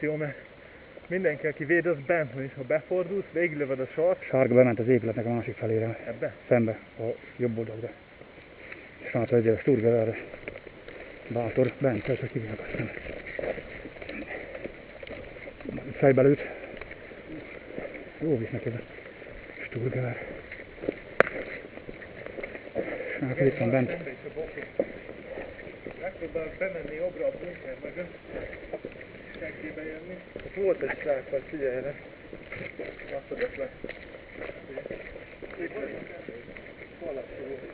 akció, mert mindenki, aki véd, az bent van, és ha befordulsz, végiglövöd a sort. Sárga bement az épületnek a másik felére. Ebbe? Szembe, a jobb oldalra. Srác ezzel a Sturgeverre. Bátor, bent, ez a kivágasztani. Fejbe lőtt. Jó visz neki be. Sturgever. Srác itt van bent. Megpróbálok bemenni jobbra a bunker mögött. Senkibe jönni. Ott volt egy srác, vagy figyelj erre. Látszodott le. Itt valaki volt.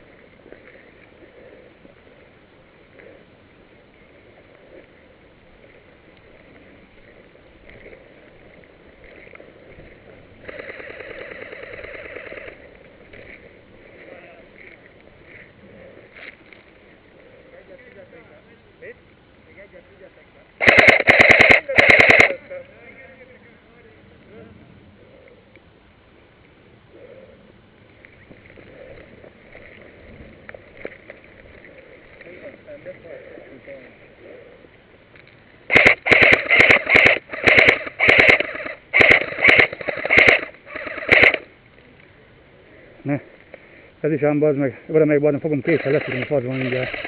Mit? Még egyet figyeltek be. Ne, ez is ám bazd meg, vele meg bazd, fogom kétszer letudni a fazban mindjárt.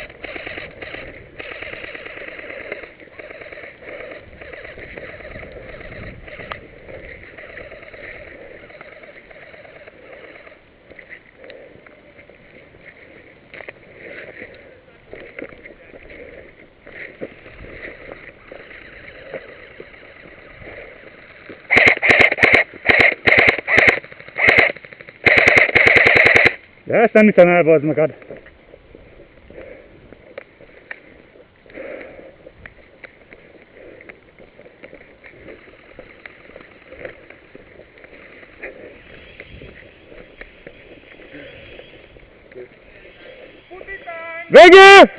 De ezt nem hiszem el, bazd meg, hát. Végül!